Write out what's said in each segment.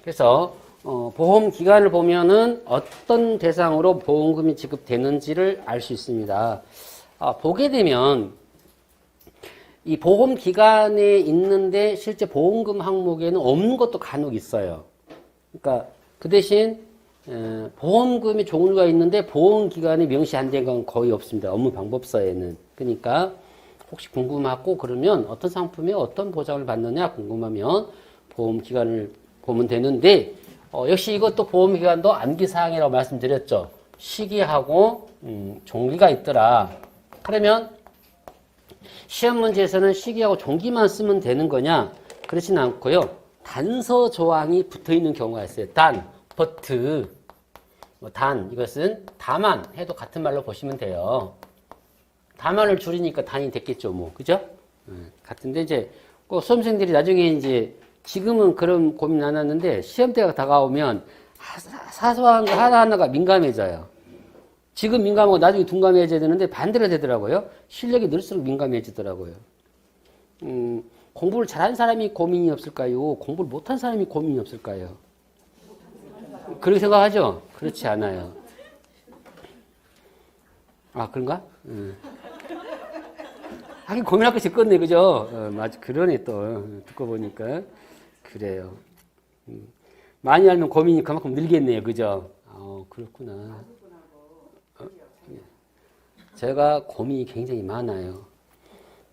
그래서 보험 기간을 보면은 어떤 대상으로 보험금이 지급되는지를 알 수 있습니다. 보게 되면 이 보험 기간에 있는데 실제 보험금 항목에는 없는 것도 간혹 있어요. 그러니까 그 대신 보험금의 종류가 있는데 보험 기간이 명시 안 된 건 거의 없습니다. 업무 방법서에는. 그러니까 혹시 궁금하고 그러면 어떤 상품에 어떤 보장을 받느냐 궁금하면 보험 기간을 보면 되는데 역시 이것도 보험 기간도 암기사항이라고 말씀드렸죠. 시기하고 종기가 있더라. 그러면 시험 문제에서는 시기하고 종기만 쓰면 되는 거냐? 그렇지는 않고요. 단서 조항이 붙어 있는 경우가 있어요. 단, but, 단, 이것은 다만 해도 같은 말로 보시면 돼요. 다만을 줄이니까 단이 됐겠죠, 뭐. 그죠? 같은데, 이제, 꼭 수험생들이 나중에 이제, 지금은 그런 고민 안 하는데, 시험대가 다가오면, 사소한 거 하나하나가 민감해져요. 지금 민감하고 나중에 둔감해져야 되는데, 반대로 되더라고요. 실력이 늘수록 민감해지더라고요. 공부를 잘한 사람이 고민이 없을까요? 공부를 못한 사람이 고민이 없을까요? 그렇게 생각하죠? 그렇지 않아요. 아, 그런가? 하긴 고민할 것이 있겠네, 그죠? 맞아, 그러네, 또. 듣고 보니까. 그래요. 많이 알면 고민이 그만큼 늘겠네요, 그죠? 그렇구나. 제가 고민이 굉장히 많아요.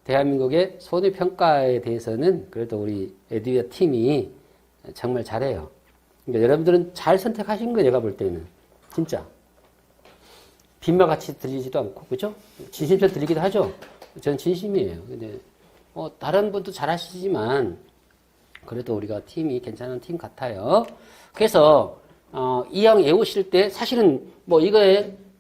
대한민국의 손해평가에 대해서는 그래도 우리 에듀위아 팀이 정말 잘해요. 그러니까 여러분들은 잘 선택하신 거예요, 내가 볼 때는. 진짜. 빈말같이 들리지도 않고, 그죠? 진심처럼 들리기도 하죠? 저는 진심이에요. 근데, 다른 분도 잘 하시지만, 그래도 우리가 팀이 괜찮은 팀 같아요. 그래서, 이왕 외우실 때, 사실은,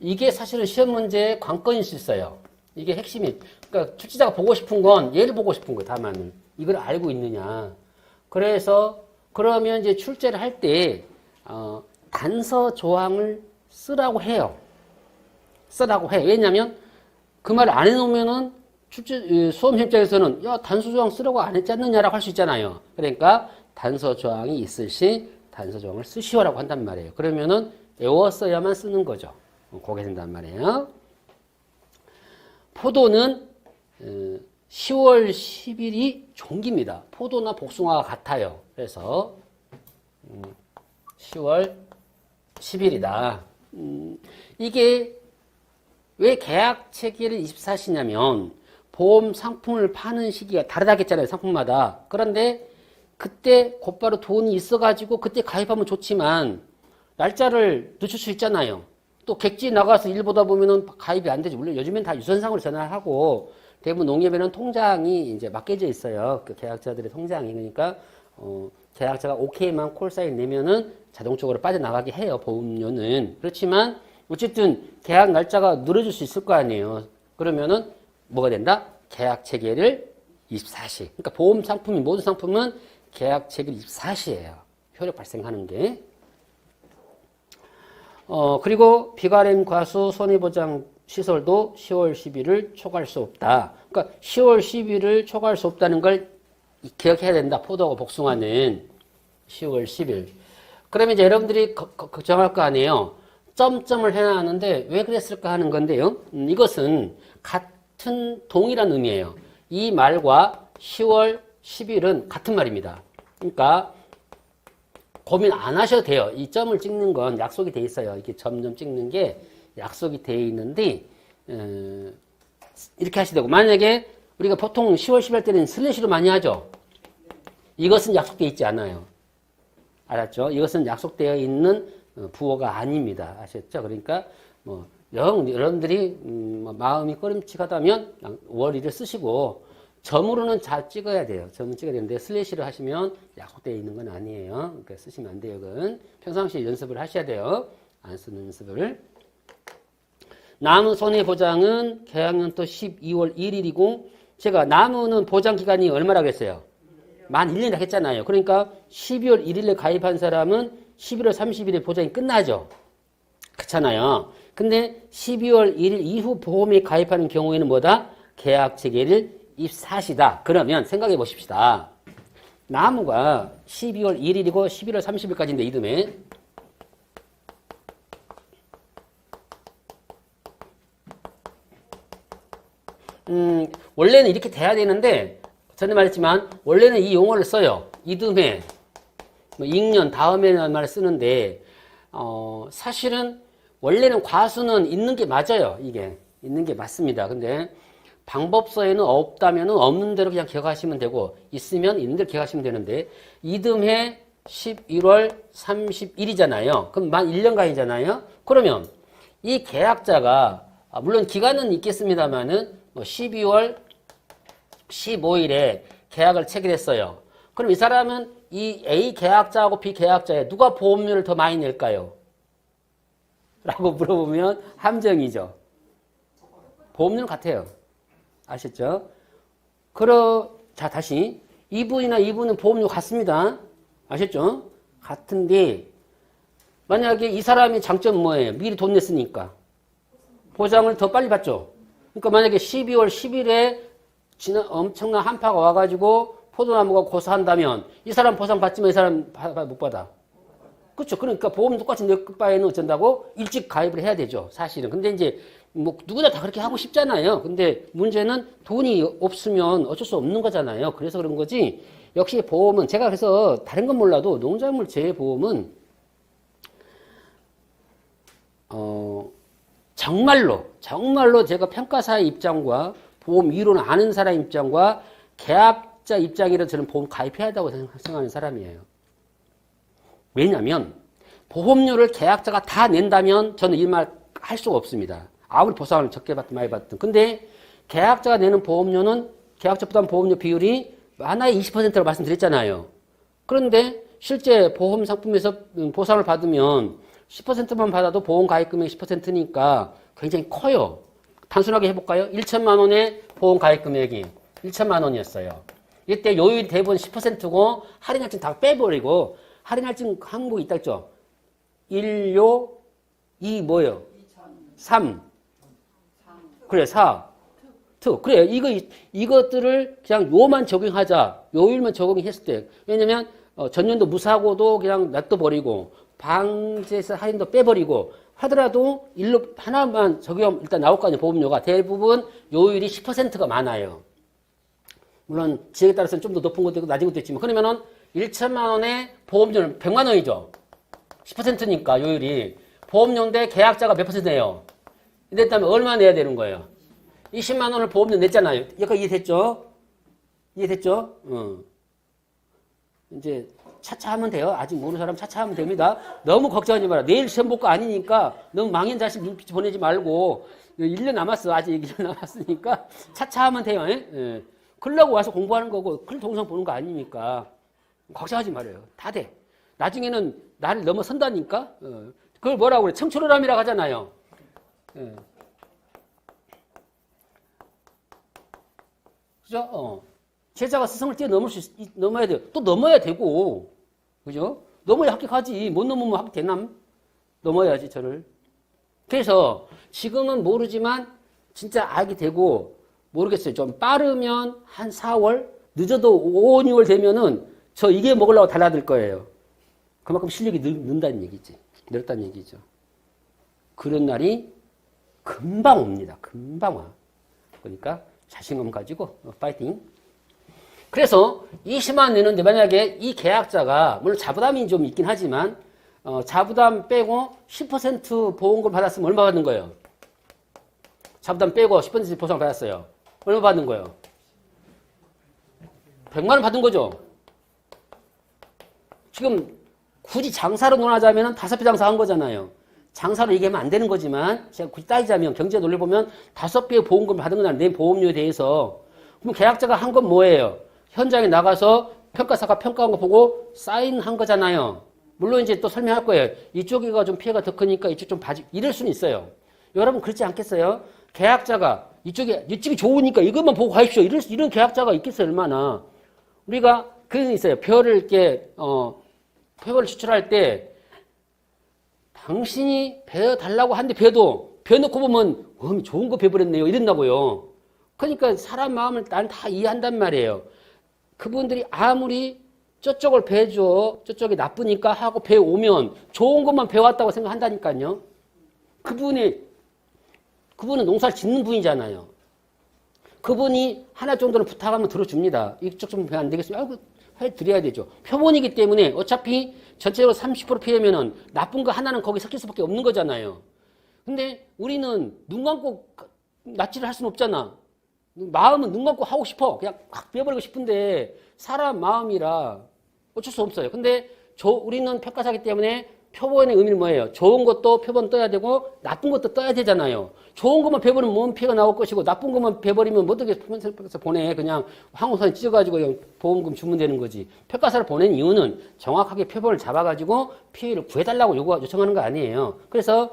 이게 사실은 시험 문제의 관건일 수 있어요. 이게 핵심이. 그러니까 출제자가 보고 싶은 건 얘를 보고 싶은 거예요, 다만은. 이걸 알고 있느냐. 그래서, 그러면 이제 출제를 할 때, 단서 조항을 쓰라고 해요. 쓰라고 해. 왜냐면, 그 말을 안 해놓으면은, 수험 입장에서는, 야, 단서 조항 쓰라고 안 했지 않느냐라고 할 수 있잖아요. 그러니까, 단서 조항이 있을 시, 단서 조항을 쓰시오라고 한단 말이에요. 그러면은, 외웠어야만 쓰는 거죠. 그게 된단 말이에요. 포도는 10월 10일이 종기입니다. 포도나 복숭아가 같아요. 그래서 10월 10일이다. 이게 왜 계약 체결일 24시냐면 보험 상품을 파는 시기가 다르다고 했잖아요. 상품마다. 그런데 그때 곧바로 돈이 있어가지고 그때 가입하면 좋지만 날짜를 늦출 수 있잖아요. 또 객지 나가서 일 보다 보면은 가입이 안 되지. 물론 요즘엔 다 유선상으로 전화하고 대부분 농협에는 통장이 이제 맡겨져 있어요. 그 계약자들의 통장이. 그러니까, 계약자가 오케이만 콜사인 내면은 자동적으로 빠져나가게 해요. 보험료는. 그렇지만 어쨌든 계약 날짜가 늘어질 수 있을 거 아니에요. 그러면은 뭐가 된다? 계약 체결일 24시. 그러니까 보험 상품이 모든 상품은 계약 체결 24시예요. 효력 발생하는 게. 그리고 비가림 과수 손해보장 시설도 10월 10일을 초과할 수 없다. 그러니까 10월 10일을 초과할 수 없다는 걸 기억해야 된다. 포도하고 복숭아는 10월 10일. 그러면 이제 여러분들이 걱정할 거 아니에요. 점점을 해놨는데 왜 그랬을까 하는 건데요. 이것은 같은 동일한 의미예요. 이 말과 10월 10일은 같은 말입니다. 그러니까 고민 안 하셔도 돼요. 이 점을 찍는 건 약속이 돼 있어요. 이렇게 점점 찍는 게 약속이 돼 있는데 이렇게 하시되고 만약에 우리가 보통 10월 10일 때는 슬래시로 많이 하죠. 이것은 약속되어 있지 않아요. 알았죠? 이것은 약속되어 있는 부호가 아닙니다. 아셨죠? 그러니까 여러분들이 마음이 꺼림칙하다면 월일을 쓰시고 점으로는 잘 찍어야 돼요. 점을 찍어야 되는데 슬래시를 하시면 약속되어 있는 건 아니에요. 그러니까 쓰시면 안 돼요. 그건 평상시에 연습을 하셔야 돼요. 안 쓰는 연습을. 나무 손해보장은 계약년도 12월 1일이고 제가 나무는 보장기간이 얼마라고 했어요? 만 1년이라고 했잖아요. 그러니까 12월 1일에 가입한 사람은 11월 30일에 보장이 끝나죠. 그렇잖아요. 근데 12월 1일 이후 보험에 가입하는 경우에는 뭐다? 계약 체결일 24시다. 그러면 생각해 보십시다. 나무가 12월 1일이고 11월 30일까지인데 이듬해 원래는 이렇게 돼야 되는데 전에 말했지만 원래는 이 용어를 써요. 이듬해, 뭐 익년 다음에라는 말을 쓰는데 사실은 원래는 과수는 있는 게 맞아요. 이게 있는 게 맞습니다. 근데 방법서에는 없다면 없는 대로 그냥 기억하시면 되고 있으면 있는 대로 기억하시면 되는데 이듬해 11월 30일이잖아요. 그럼 만 1년간이잖아요. 그러면 이 계약자가 물론 기간은 있겠습니다만은 12월 15일에 계약을 체결했어요. 그럼 이 사람은 이 A 계약자하고 B 계약자에 누가 보험료를 더 많이 낼까요? 라고 물어보면 함정이죠. 보험료는 같아요. 아셨죠? 자, 다시. 이분이나 이분은 보험료 같습니다. 아셨죠? 같은데, 만약에 이 사람의 장점은 뭐예요? 미리 돈 냈으니까. 보상을 더 빨리 받죠. 그러니까 만약에 12월 10일에 엄청난 한파가 와가지고 포도나무가 고사한다면 이 사람 보상 받지만 이 사람 못 받아. 그렇죠. 그러니까 보험 똑같이 낼 바에는 어쩐다고? 일찍 가입을 해야 되죠. 사실은. 근데 이제 뭐 누구나 다 그렇게 하고 싶잖아요. 근데 문제는 돈이 없으면 어쩔 수 없는 거잖아요. 그래서 그런 거지. 역시 보험은 제가 그래서 다른 건 몰라도 농작물 재보험은 정말로 제가 평가사의 입장과 보험 이론을 아는 사람 입장과 계약자 입장이라 저는 보험 가입해야 한다고 생각하는 사람이에요. 왜냐하면 보험료를 계약자가 다 낸다면 저는 이 말 할 수가 없습니다. 아무리 보상을 적게 받든 많이 받든. 근데 계약자가 내는 보험료는 계약자 부담 보험료 비율이 하나에 20%라고 말씀드렸잖아요. 그런데 실제 보험 상품에서 보상을 받으면 10%만 받아도 보험 가입 금액이 10%니까 굉장히 커요. 단순하게 해볼까요? 1천만 원의 보험 가입 금액이 1천만 원이었어요. 이때 요율이 대부분 10%고 할인할증 다 빼버리고 할인할증 항목이 있다 했죠. 1, 요, 2 뭐예요? 3. 그래, 4. 2. 그래, 이것들을 그냥 요만 적용하자. 요율만 적용했을 때. 왜냐면, 전년도 무사고도 그냥 놔둬버리고, 방제세 할인도 빼버리고, 하더라도 일로 하나만 적용 일단 나올 거 아니에요, 보험료가. 대부분 요율이 10%가 많아요. 물론, 지역에 따라서는 좀 더 높은 것도 있고, 낮은 것도 있지만, 그러면은 1천만 원의 보험료는 100만 원이죠. 10%니까 요율이. 보험료인데 계약자가 몇 %예요? 이랬다면 얼마 내야 되는 거예요? 20만 원을 보험료 냈잖아요. 여기까지 이해됐죠? 이해됐죠? 이제 차차 하면 돼요. 아직 모르는 사람 차차 하면 됩니다. 너무 걱정하지 마라. 내일 시험 볼 거 아니니까 너무 망연자실 눈빛 보내지 말고 1년 남았어. 아직 1년 남았으니까 차차 하면 돼요. 예? 그러려고 와서 공부하는 거고 그런 동영상 보는 거 아니니까 걱정하지 말아요. 다 돼. 나중에는 나를 넘어선다니까. 그걸 뭐라고 그래? 청출어람이라고 하잖아요. 예. 그죠? 제자가 스승을 넘어야 돼요. 또 넘어야 되고. 그죠? 넘어야 합격하지. 못 넘으면 합격 되나? 넘어야지, 저를. 그래서 지금은 모르지만 진짜 알게 되고, 모르겠어요. 좀 빠르면 한 4월, 늦어도 5, 6월 되면은 저 이게 먹으려고 달라들 거예요. 그만큼 실력이 는다는 얘기지. 늘었다는 얘기죠. 그런 날이 금방 옵니다. 금방 와. 그러니까 자신감 가지고 파이팅. 그래서 20만 원 내는데 만약에 이 계약자가 물론 자부담이 좀 있긴 하지만 자부담 빼고 10% 보험금 받았으면 얼마 받는 거예요? 자부담 빼고 10% 보상 받았어요. 얼마 받는 거예요? 100만 원 받은 거죠. 지금 굳이 장사로 논하자면 5배 장사한 거잖아요. 장사로 얘기하면 안 되는 거지만 제가 굳이 따지자면 경제 논리를 보면 5배의 보험금을 받은 거잖아요. 내 보험료에 대해서. 그럼 계약자가 한 건 뭐예요? 현장에 나가서 평가사가 평가한 거 보고 사인한 거잖아요. 물론 이제 또 설명할 거예요. 이쪽이가 좀 피해가 더 크니까 이쪽 좀 봐주 이럴 수는 있어요. 여러분 그렇지 않겠어요? 계약자가 이쪽이 좋으니까 이것만 보고 가십시오. 이런 계약자가 있겠어요, 얼마나. 우리가 그런 게 있어요. 표를 이렇게 표를 추출할 때 당신이 배워달라고 하는데 배워놓고 보면 좋은 거 배워버렸네요. 이런다고요. 그러니까 사람 마음을 난 다 이해한단 말이에요. 그분들이 아무리 저쪽을 배줘. 저쪽이 나쁘니까 하고 배우면 좋은 것만 배웠다고 생각한다니까요. 그분은 농사를 짓는 분이잖아요. 그분이 하나 정도는 부탁하면 들어줍니다. 이쪽 좀 안 되겠으면 아이고 해드려야 되죠. 표본이기 때문에 어차피 전체적으로 30% 피해면은 나쁜 거 하나는 거기 섞일 수밖에 없는 거잖아요. 근데 우리는 눈 감고 낯질을 할 수는 없잖아. 마음은 눈 감고 하고 싶어. 그냥 확 빼버리고 싶은데 사람 마음이라 어쩔 수 없어요. 근데 우리는 평가사기 때문에 표본의 의미는 뭐예요? 좋은 것도 표본 떠야 되고 나쁜 것도 떠야 되잖아요. 좋은 것만 배버리면 뭔 피해가 나올 것이고 나쁜 것만 배버리면 어떻게 평가사 보내. 그냥 항우선에 찢어가지고 그냥 보험금 주면 되는 거지. 평가사를 보낸 이유는 정확하게 표본을 잡아가지고 피해를 구해달라고 요청하는 거 아니에요. 그래서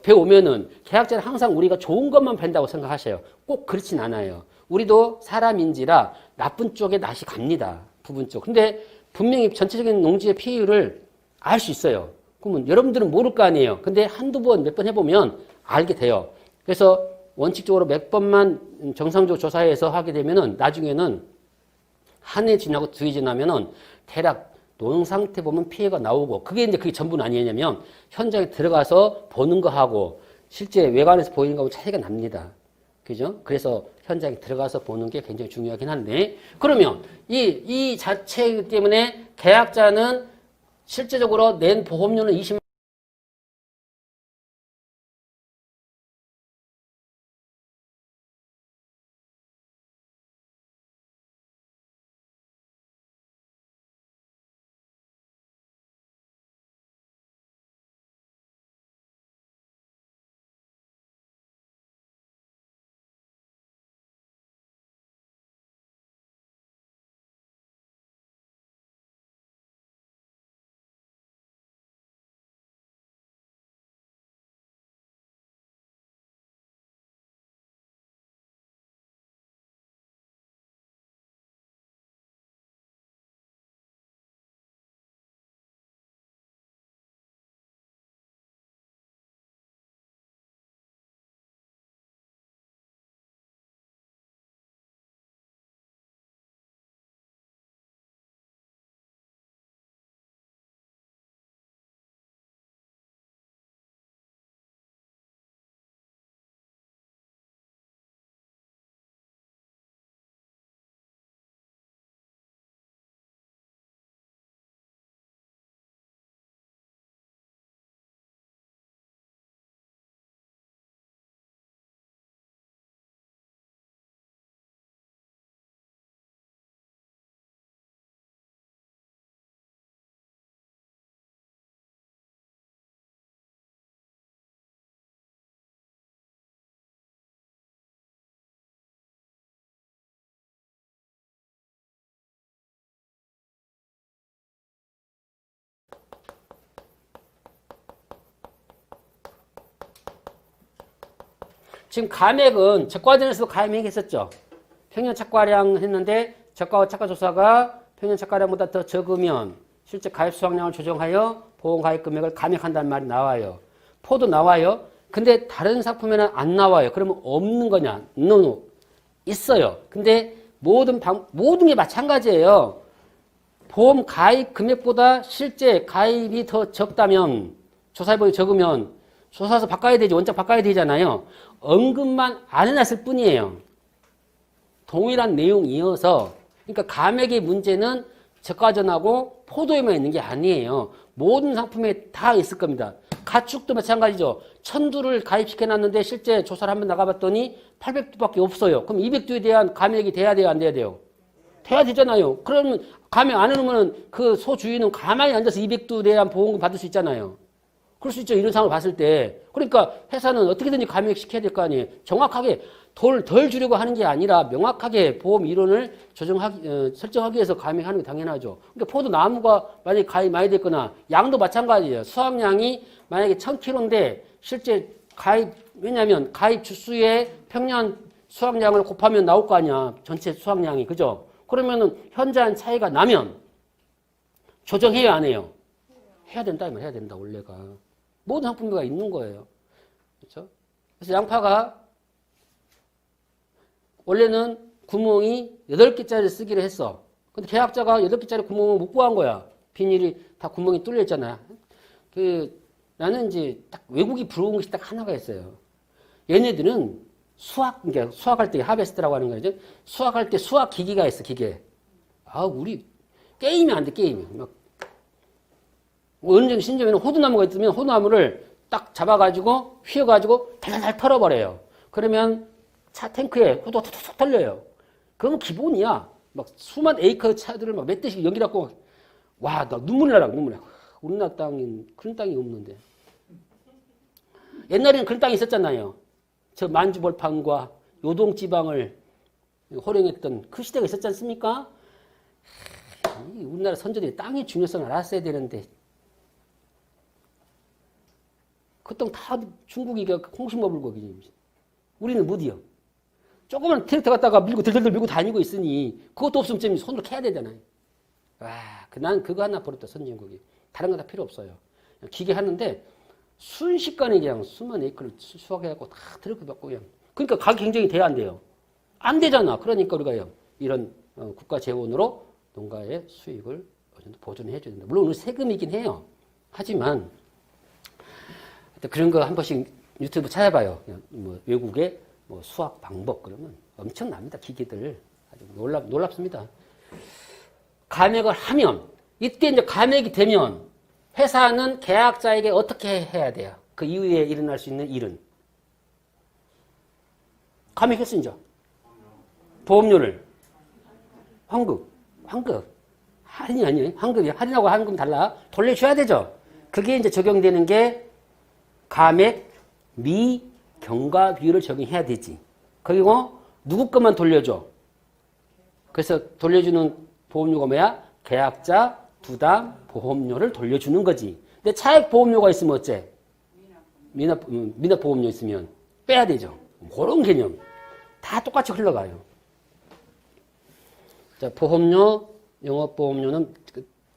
배우면은 계약자는 항상 우리가 좋은 것만 벤다고 생각하셔요. 꼭 그렇진 않아요. 우리도 사람인지라 나쁜 쪽에 낯이 갑니다. 부분 쪽. 근데 분명히 전체적인 농지의 피해율을 알 수 있어요. 그러면 여러분들은 모를 거 아니에요. 근데 한두 번, 몇 번 해보면 알게 돼요. 그래서 원칙적으로 몇 번만 정상적으로 조사해서 하게 되면은 나중에는 한 해 지나고 두 해 지나면은 대략 농상태 보면 피해가 나오고 그게 전부는 아니냐면 현장에 들어가서 보는 거하고 실제 외관에서 보이는 거하고 차이가 납니다. 그죠? 그래서 현장에 들어가서 보는 게 굉장히 중요하긴 한데 그러면 이 자체 때문에 계약자는 실제적으로 낸 보험료는 20만 지금 감액은 적과전에서도 감액했었죠. 평년 착과량 했는데 적과와 착과조사가 평년 착과량보다 더 적으면 실제 가입 수확량을 조정하여 보험 가입 금액을 감액한다는 말이 나와요. 포도 나와요. 근데 다른 상품에는 안 나와요. 그러면 없는 거냐? No. 있어요. 근데 모든 게 마찬가지예요. 보험 가입 금액보다 실제 가입이 더 적다면 조사해보기 적으면 조사서 바꿔야 되지. 원장 바꿔야 되잖아요. 언급만 안 해놨을 뿐이에요. 동일한 내용이어서 그러니까 감액의 문제는 저가전하고 포도에만 있는 게 아니에요. 모든 상품에 다 있을 겁니다. 가축도 마찬가지죠. 1000두를 가입시켜놨는데 실제 조사를 한번 나가봤더니 800두밖에 없어요. 그럼 200두에 대한 감액이 돼야 돼요? 안 돼야 돼요? 돼야 되잖아요. 그러면 감액 안 해놓으면 그 소주인은 가만히 앉아서 200두에 대한 보험금 받을 수 있잖아요. 그럴 수 있죠. 이런 상황을 봤을 때. 그러니까 회사는 어떻게든지 감액시켜야 될 거 아니에요. 정확하게 덜 주려고 하는 게 아니라 명확하게 보험 이론을 설정하기 위해서 감액하는 게 당연하죠. 그러니까 포도 나무가 만약에 가입 많이 됐거나 양도 마찬가지예요. 수확량이 만약에 1000kg인데 실제 왜냐면 가입 주수의 평년 수확량을 곱하면 나올 거 아니야. 전체 수확량이. 그죠? 그러면은 현저한 차이가 나면 조정해요, 안 해요? 해야 된다, 해야 된다, 원래가. 모든 상품비가 있는 거예요. 그렇죠? 그래서 양파가 원래는 구멍이 8개짜리 쓰기로 했어. 근데 계약자가 8개짜리 구멍을 못 구한 거야. 비닐이 다 구멍이 뚫려 있잖아. 나는 이제 딱 외국이 부러운 것이 딱 하나가 있어요. 얘네들은 그러니까 수학할 때 하베스트라고 하는 거죠. 수학할 때 수학 기기가 있어, 기계. 우리 게임이 안 돼, 게임이. 막 어느 정도 심지어는 호두나무가 있으면 호두나무를 딱 잡아가지고 휘어가지고 달달달 털어버려요. 그러면 차 탱크에 호두가 툭툭 털려요. 그건 기본이야. 막 수만 에이커 차들을 막 몇 대씩 연기 갖고 와, 나 눈물 나라. 우리나라 땅은 그런 땅이 없는데. 옛날에는 그런 땅이 있었잖아요. 저 만주벌판과 요동지방을 호령했던 그 시대가 있었지 않습니까? 우리나라 선조들이 땅의 중요성을 알았어야 되는데 그 땅 다 중국이 홍수머물고 우리는 못이요. 조그만 트랙터 갖다가 밀고 들들들 밀고 다니고 있으니 그것도 없으면 좀 손으로 캐야 되잖아요. 난 그거 하나 버렸다, 선진국이. 다른 거 다 필요 없어요. 기계 하는데 순식간에 그냥 수만 에이크를 수확해갖고 다 트럭을 받고 그냥. 그러니까 가격 경쟁이 돼야 안 돼요. 안 되잖아. 그러니까 우리가 이런 국가 재원으로 농가의 수익을 어느 정도 보존해 줘야 된다. 물론 세금이긴 해요. 하지만 그런 거 한 번씩 유튜브 찾아봐요. 뭐 외국의 뭐 수학 방법 그러면 엄청납니다. 기계들 아주 놀랍습니다. 감액을 하면 이때 이제 감액이 되면 회사는 계약자에게 어떻게 해야 돼요? 그 이후에 일어날 수 있는 일은 감액했어 이제 보험료를 환급 할인이 아니에요. 환급이야. 할인하고 환급 달라. 돌려줘야 되죠. 그게 이제 적용되는 게 감액 미경과 비율을 적용해야 되지. 그리고 누구 것만 돌려줘. 그래서 돌려주는 보험료가 뭐야? 계약자 부담 보험료를 돌려주는 거지. 근데 차액 보험료가 있으면 어째? 미납 보험료 있으면 빼야 되죠. 그런 개념. 다 똑같이 흘러가요. 자, 보험료, 영업보험료는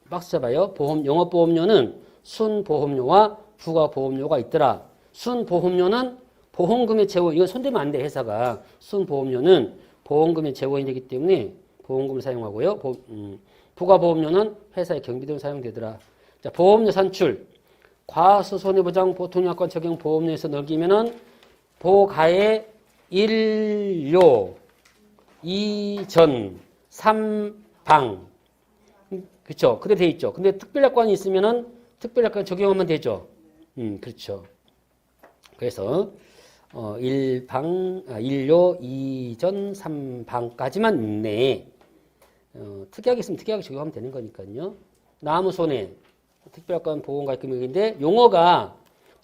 박스 잡아요. 영업보험료는 순보험료와 부가보험료가 있더라. 순보험료는 보험금의 재원, 이건 손대면 안 돼, 회사가. 순보험료는 보험금의 재원이 되기 때문에 보험금을 사용하고요. 부가보험료는 회사의 경비등을 사용되더라. 자, 보험료 산출. 과수손해보장 보통약관 적용 보험료에서 넘기면은 보가의 1료, 2전, 3방. 그쵸. 그대로 돼 있죠. 근데 특별약관이 있으면은 특별약관 적용하면 되죠. 그렇죠. 그래서 1료, 2전, 3방까지만 있네. 특약이 있으면 특약을 적용하면 되는 거니까요. 나무손해, 특별약관 보험가입금액인데 용어가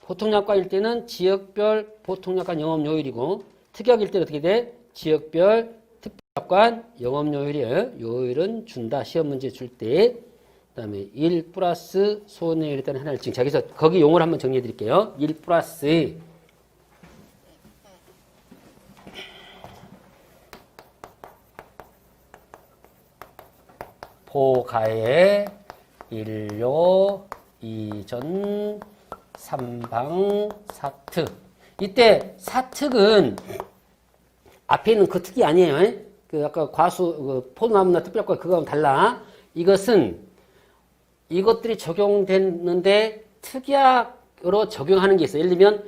보통약관일 때는 지역별 보통약관 영업요율이고 특약일 때는 어떻게 돼? 지역별 특별약관 영업요율은 준다. 시험 문제 줄 때. 그 다음에 1 플러스 손해율에 따른 하나를 지금 여기서 거기 용어를 한번 정리해 드릴게요. 1 플러스 보가의 1료, 2전, 3방, 4특. 이때 4특은 앞에 있는 그 특이 아니에요. 그 아까 과수, 포도나무나 특별과 그거하고 달라. 이것들이 적용됐는데 특약으로 적용하는 게 있어요. 예를 들면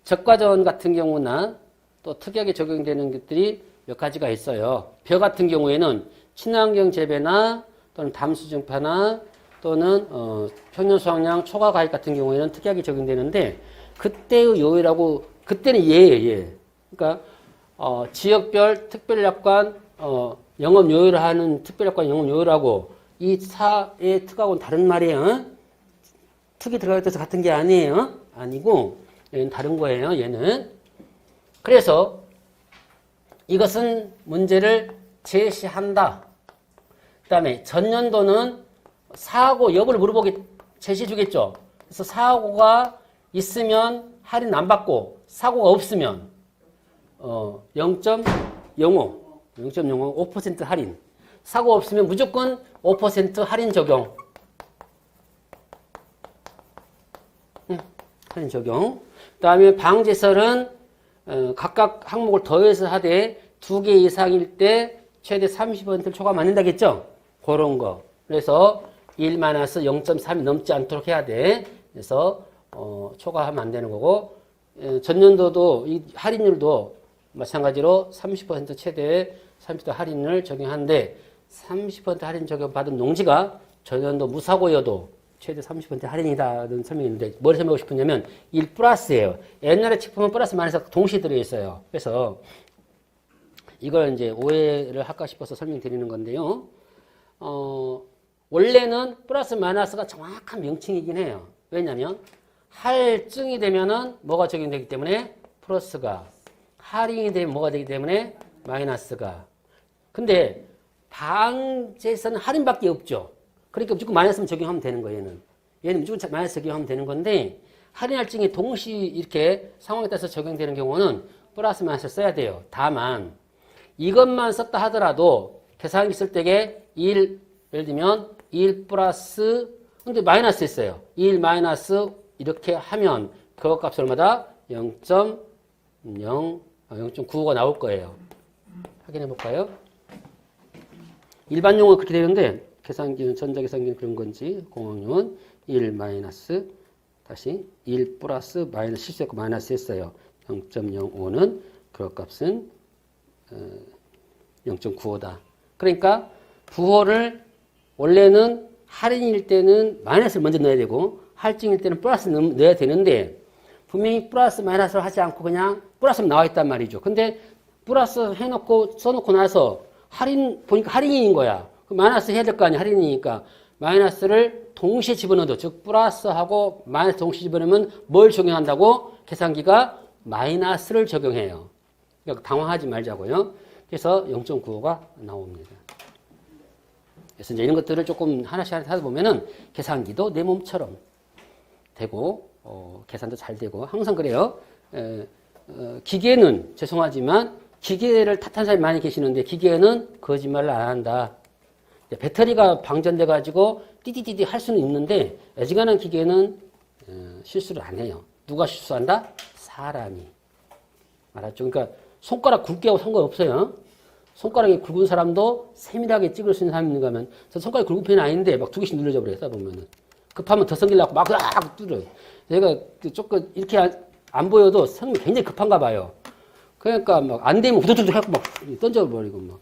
적과전 같은 경우나 또 특약에 적용되는 것들이 몇 가지가 있어요. 벼 같은 경우에는 친환경 재배나 또는 담수증파나 또는 평년수확량 초과가액 같은 경우에는 특약이 적용되는데 그때의 요율하고 그때는 예예요. 그러니까 지역별 특별약관 영업요율을 하는 특별약관 영업요율하고 이 사의 특하고는 다른 말이에요. 특이 들어갈 때서 같은 게 아니에요. 아니고 얘는 다른 거예요. 얘는. 그래서 이것은 문제를 제시한다. 그 다음에 전년도는 사고 여부를 제시해 주겠죠. 그래서 사고가 있으면 할인 안 받고 사고가 없으면 0.05 5% 할인. 사고 없으면 무조건 5% 할인 적용. 할인 적용. 그 다음에 방제설은 각각 항목을 더해서 하되 두 개 이상일 때 최대 30%를 초과하면 안 된다겠죠? 그런 거. 그래서 1-0.3이 넘지 않도록 해야 돼. 그래서 초과하면 안 되는 거고, 전년도도 이 할인율도 마찬가지로 30% 최대 30% 할인을 적용하는데 30% 할인 적용받은 농지가 전년도 무사고여도 최대 30% 할인이다는 설명이 있는데 뭘 설명하고 싶으냐면 1 플러스예요. 옛날에 책 보면 플러스 마이너스 동시에 들어있어요. 그래서 이걸 이제 오해를 할까 싶어서 설명드리는 건데요. 원래는 플러스 마이너스가 정확한 명칭이긴 해요. 왜냐면 할증이 되면은 뭐가 적용되기 때문에 플러스가, 할인이 되면 뭐가 되기 때문에 마이너스가. 근데 방제에서는 할인밖에 없죠. 그러니까 무조건 마이너스만 적용하면 되는 거예요. 얘는 무조건 마이너스 적용하면 되는 건데 할인할증이 동시 이렇게 상황에 따라서 적용되는 경우는 플러스 마이너스 써야 돼요. 다만 이것만 썼다 하더라도 계산기 쓸 때에 1, 예를 들면 1 플러스, 근데 마이너스 했어요. 1 마이너스 이렇게 하면 그것 값이 얼마다? 0.95가 나올 거예요. 확인해 볼까요? 일반용은 그렇게 되는데 계산기는, 전자계산기는 그런 건지, 공학용은 1 마이너스, 다시 1 플러스 마이너스 실수했고 마이너스 했어요. 0.05는 그것 값은 0.95다. 그러니까 부호를 원래는 할인일 때는 마이너스를 먼저 넣어야 되고 할증일 때는 플러스 넣어야 되는데 분명히 플러스 마이너스를 하지 않고 그냥 플러스만 나와 있단 말이죠. 근데 플러스 해놓고 써놓고 나서 할인 보니까 할인인 거야. 마이너스 해야 될 거 아니야. 할인이니까 마이너스를 동시에 집어넣어도, 즉 플러스하고 마이너스 동시에 집어넣으면 뭘 적용한다고? 계산기가 마이너스를 적용해요. 그러니까 당황하지 말자고요. 그래서 0.95가 나옵니다. 그래서 이제 이런 것들을 조금 하나씩 하다 보면은 계산기도 내 몸처럼 되고, 계산도 잘 되고, 항상 그래요. 기계는 죄송하지만 기계를 탓하는 사람이 많이 계시는데 기계는 거짓말을 안 한다. 배터리가 방전돼가지고 띠디디디 할 수는 있는데 애지간한 기계는 실수를 안 해요. 누가 실수한다? 사람이. 알았죠? 그러니까 손가락 굵게 하고 상관없어요. 손가락이 굵은 사람도 세밀하게 찍을 수 있는 사람이 있는가 하면 저 손가락이 굵은 편이 아닌데 막 2개씩 눌러져 버려요. 써보면은. 급하면 더 성기려고 막 뚫어요. 얘가 조금 이렇게 안 보여도 성이 굉장히 급한가 봐요. 그러니까 막 안 되면 후두두둑 하고 막 던져버리고 막.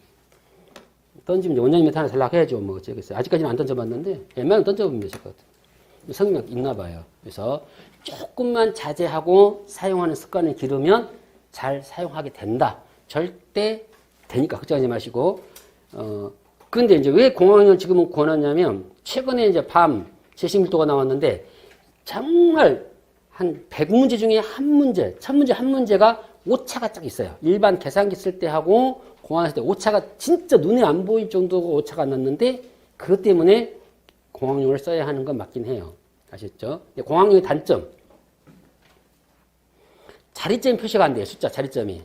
던지면 원장님한테 하나 연락해야죠. 뭐 어쩌겠어요. 아직까지는 안 던져봤는데 웬만하면 던져보면 되실 것 같아요. 성격 있나 봐요. 그래서 조금만 자제하고 사용하는 습관을 기르면 잘 사용하게 된다. 절대 되니까 걱정하지 마시고. 근데 이제 왜 공학용을 지금은 권하냐면 최근에 이제 밤 제시밀도가 나왔는데 정말 한 100문제 중에 한 문제, 1000문제 한 문제가 오차가 딱 있어요. 일반 계산기 쓸 때 하고 공학용 쓸 때 오차가 진짜 눈에 안 보일 정도로 오차가 났는데 그것 때문에 공학용을 써야 하는 건 맞긴 해요. 아셨죠? 공학용의 단점. 자리점 표시가 안 돼요. 숫자 자리점이.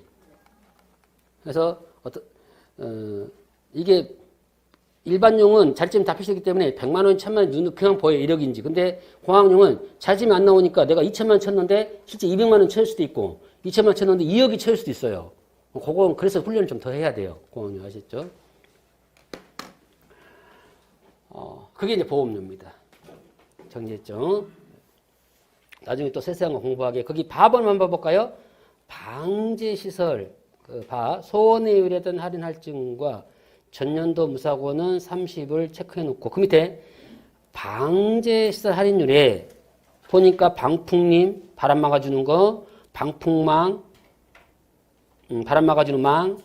그래서 이게 일반용은 자리점이 다 표시되기 때문에 100만 원, 1000만 원 눈으로 그냥 보여요. 1억인지. 근데 공학용은 자리점이 안 나오니까 내가 2천만 원 쳤는데 실제 200만 원 칠 수도 있고 2천만 원 쳤는데 2억이 칠 수도 있어요. 그건 그래서 훈련을 좀 더 해야 돼요. 공학용 아셨죠? 그게 이제 보험료입니다. 정리했죠? 나중에 또 세세한 거 공부하게. 거기 밥을 한번 봐볼까요? 방제시설, 소원에 의뢰된 할인 할증과 전년도 무사고는 30을 체크해 놓고, 그 밑에 방제시설 할인율에 보니까 방풍림, 바람 막아주는 거, 방풍망, 바람 막아주는 망,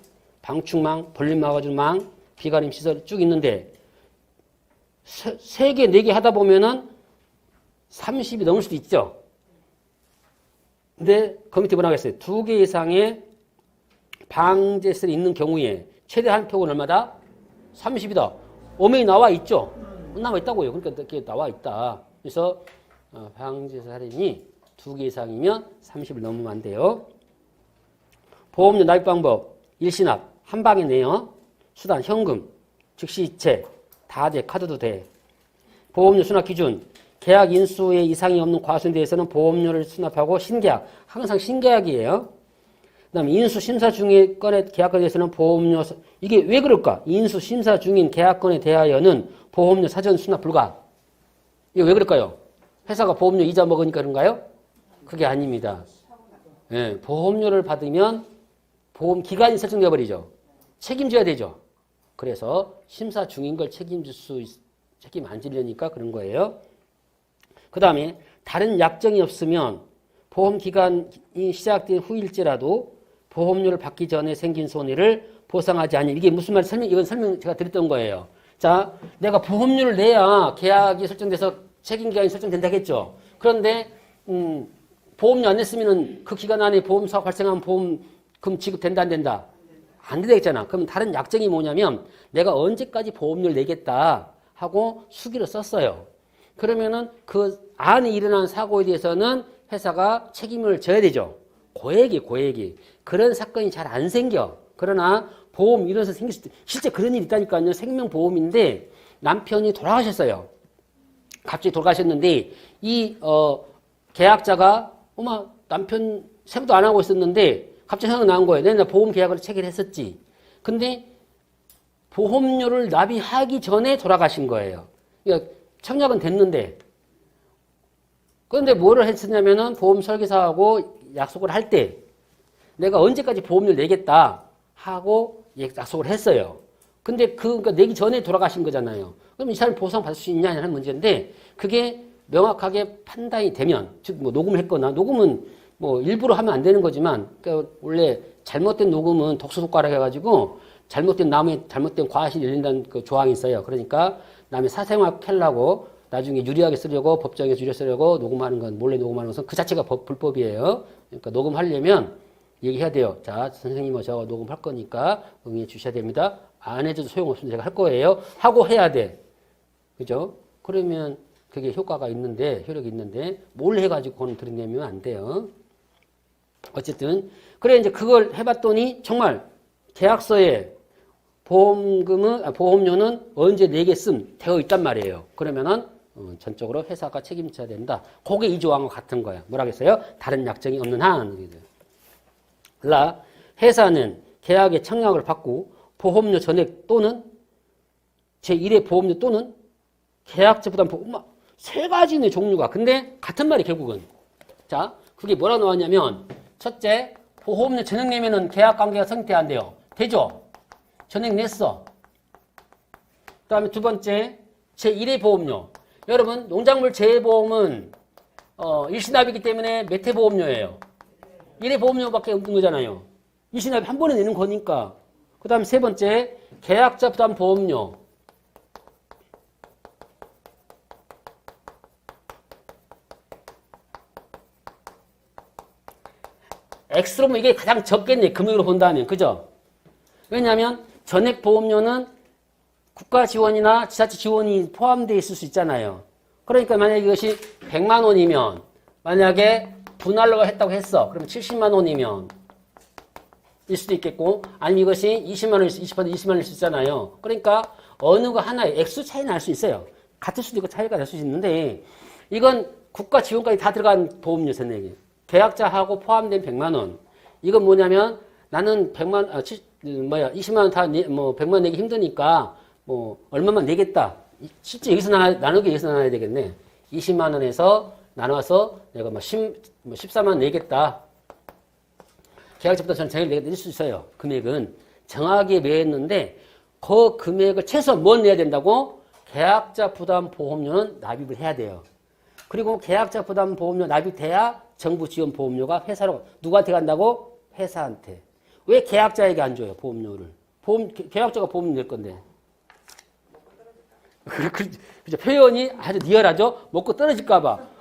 방충망, 볼륨 막아주는 망, 비가림 시설 쭉 있는데, 3개, 4개 하다 보면은 30이 넘을 수도 있죠. 근데 그 밑에 뭐라고 했어요? 2개 이상의 방제시설이 있는 경우에 최대 한폭은 얼마다? 30이다. 엄연히 나와 있죠? 나와 있다고요. 그러니까 이렇게 나와 있다. 그래서 방제시설 할인이 2개 이상이면 30을 넘으면 안 돼요. 보험료 납입 방법, 일시납, 한 방에 내요. 수단, 현금, 즉시 이체, 다 돼. 카드도 돼. 보험료 수납 기준, 계약 인수에 이상이 없는 과수에 대해서는 보험료를 수납하고 신계약, 항상 신계약이에요. 그다음에 인수 심사 중의 건의 계약건에 대해서는 보험료 이게 왜 그럴까? 인수 심사 중인 계약건에 대하여는 보험료 사전 수납 불가. 이게 왜 그럴까요? 회사가 보험료 이자 먹으니까 그런가요? 그게 아닙니다. 예, 보험료를 받으면 보험 기간이 설정돼 버리죠. 책임져야 되죠. 그래서 심사 중인 걸 책임 안 지려니까 그런 거예요. 그다음에 다른 약정이 없으면 보험 기간이 시작된 후일지라도 보험료를 받기 전에 생긴 손해를 보상하지 않는 이게 무슨 말인지 이건 설명 제가 드렸던 거예요. 자, 내가 보험료를 내야 계약이 설정돼서 책임 기간이 설정된다겠죠. 그런데 보험료 안 냈으면은 그 기간 안에 보험사가 발생한 보험금 지급된다 안 된다? 안 되겠잖아. 그럼 다른 약정이 뭐냐면 내가 언제까지 보험료를 내겠다 하고 수기로 썼어요. 그러면은 그 안에 일어난 사고에 대해서는 회사가 책임을 져야 되죠. 고액이. 그런 사건이 잘 안 생겨. 그러나 보험 이런 서 생길 수도 실제 그런 일이 있다니까요. 생명보험인데 남편이 돌아가셨어요. 갑자기 돌아가셨는데 이 계약자가 남편 생각도 안 하고 있었는데 갑자기 생각난 거예요. 내가 보험 계약을 체결했었지. 근데 보험료를 납입하기 전에 돌아가신 거예요. 그러니까 청약은 됐는데 그런데 뭐를 했었냐면은 보험 설계사하고 약속을 할 때 내가 언제까지 보험료를 내겠다 하고 약속을 했어요. 근데 그러니까 내기 전에 돌아가신 거잖아요. 그럼 이 사람이 보상 받을 수 있냐는 문제인데 그게 명확하게 판단이 되면 즉 뭐 녹음을 했거나 녹음은 뭐 일부러 하면 안 되는 거지만 그러니까 원래 잘못된 녹음은 독소속과라 해가지고 잘못된 과실이 열린다는 그 조항이 있어요. 그러니까 남의 사생활 캘라고 나중에 유리하게 쓰려고 법정에서 유리하게 쓰려고 녹음하는 건 몰래 녹음하는 것은 그 자체가 불법이에요. 그러니까 녹음하려면 얘기해야 돼요. 자, 선생님 저 녹음할 거니까 응해 주셔야 됩니다. 안 해줘도 소용없습니다. 제가 할 거예요. 하고 해야 돼. 그죠? 그러면 그게 효력이 있는데 몰래 해가지고 그건 들이내면 안 돼요. 어쨌든 그래 이제 그걸 해봤더니 정말 계약서에 보험료는 언제 내겠음 되어 있단 말이에요. 그러면은 전적으로 회사가 책임져야 된다. 그게 이 조항과 같은 거야. 뭐라겠어요? 다른 약정이 없는 한. 회사는 계약의 청약을 받고 보험료 전액 또는 제1의 보험료 또는 계약자 부담 보험 세 가지의 종류가. 근데 같은 말이 결국은. 자, 그게 뭐라 나왔냐면 첫째, 보험료 전액 내면은 계약 관계가 성립돼 안 돼요. 되죠? 전액 냈어. 그 다음에 두 번째, 제1의 보험료. 여러분, 농작물 재해보험은 일시납이기 때문에 몇 회 보험료예요? 1회 보험료밖에 없는 거잖아요. 일시납이 한 번에 내는 거니까. 그 다음에 세 번째, 계약자 부담 보험료. X로 보면 이게 가장 적겠네. 금액으로 본다면. 그죠? 왜냐하면 전액 보험료는 국가 지원이나 지자체 지원이 포함되어 있을 수 있잖아요. 그러니까 만약에 이것이 100만 원이면 만약에 분할로 했다고 했어. 그러면 70만 원이면 일 수도 있겠고 아니면 이것이 20만 원일 수 20만 원일 수 있잖아요. 그러니까 어느 거 하나의 액수 차이 날 수 있어요. 같을 수도 있고 차이가 날 수 있는데 이건 국가 지원까지 다 들어간 보험료 전액이. 계약자하고 포함된 100만 원. 이건 뭐냐면 나는 20만 원 다 100만 원 내기 힘드니까 얼마만 내겠다. 실제 여기서 나누기 여기서 나눠야 되겠네. 20만 원에서 나눠서 내가 14만 원 내겠다. 계약자부터 저는 정액을 낼 수 있어요. 금액은 정확하게 매했는데 그 금액을 최소한 뭘 내야 된다고? 계약자 부담 보험료는 납입을 해야 돼요. 그리고 계약자 부담 보험료 납입돼야 정부 지원 보험료가 회사로 누구한테 간다고? 회사한테. 왜 계약자에게 안 줘요? 보험료를. 계약자가 보험료 낼 건데. 그죠? 표현이 아주 리얼하죠? 먹고 떨어질까봐.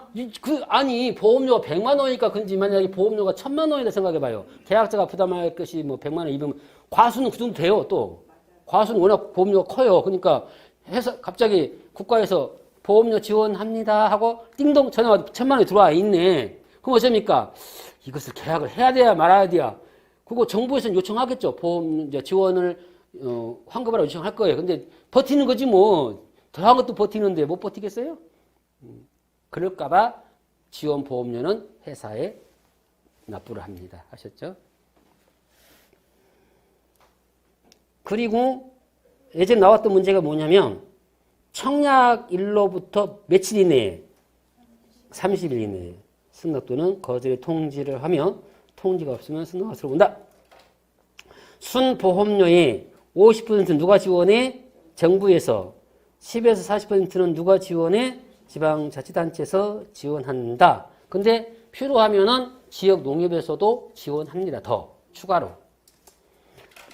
아니, 보험료가 100만 원이니까 그런지 만약에 보험료가 1000만 원이다 생각해봐요. 계약자가 부담할 것이 100만 원 입으면 과수는 그 정도 돼요, 또. 과수는 워낙 보험료가 커요. 그러니까 갑자기 국가에서 보험료 지원합니다 하고 띵동 전화가 1000만 원이 들어와 있네. 그럼 어쩝니까? 이것을 계약을 해야 돼야 말아야 돼야. 그거 정부에서는 요청하겠죠. 보험 지원을 환급하라고 요청할 거예요. 근데 버티는 거지 뭐. 더한 것도 버티는데 못 버티겠어요? 그럴까봐 지원 보험료는 회사에 납부를 합니다. 아셨죠? 그리고 예전에 나왔던 문제가 뭐냐면 청약일로부터 며칠 이내에 30일 이내에 승낙 또는 거절의 통지를 하며 통지가 없으면 승낙을 들어본다. 순보험료의 50%는 누가 지원해? 정부에서. 10에서 40%는 누가 지원해? 지방자치단체에서 지원한다. 근데 필요하면은 지역 농협에서도 지원합니다. 더 추가로.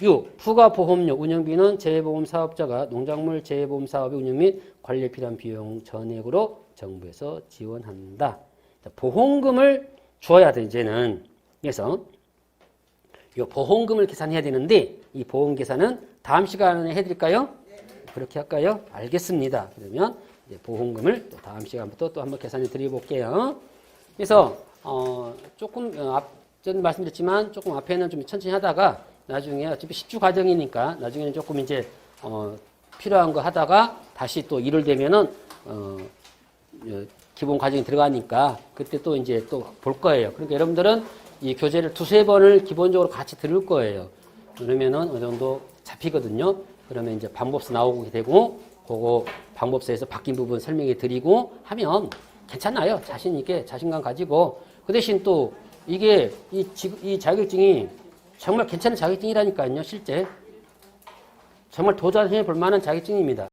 6. 부가보험료 운영비는 재해보험 사업자가 농작물 재해보험 사업의 운영 및 관리에 필요한 비용 전액으로 정부에서 지원한다. 보험금을 줘야 돼, 이제는. 그래서 이 보험금을 계산해야 되는데 이 보험 계산은 다음 시간에 해드릴까요? 그렇게 할까요? 알겠습니다. 그러면 이제 보험금을 또 다음 시간부터 또 한번 계산해 드려볼게요. 그래서 조금 앞전 말씀드렸지만 조금 앞에는 좀 천천히 하다가 나중에 어차피 10주 과정이니까 나중에는 조금 이제 필요한 거 하다가 다시 또 일을 되면은 기본 과정이 들어가니까 그때 또 이제 또 볼 거예요. 그러니까 여러분들은 이 교재를 두세 번을 기본적으로 같이 들을 거예요. 그러면은 어느 정도 잡히거든요. 그러면 이제 방법서 나오게 되고 그거 방법서에서 바뀐 부분 설명해 드리고 하면 괜찮아요. 자신 있게 자신감 가지고 그 대신 또 이게 이 자격증이 정말 괜찮은 자격증이라니까요. 실제 정말 도전해 볼 만한 자격증입니다.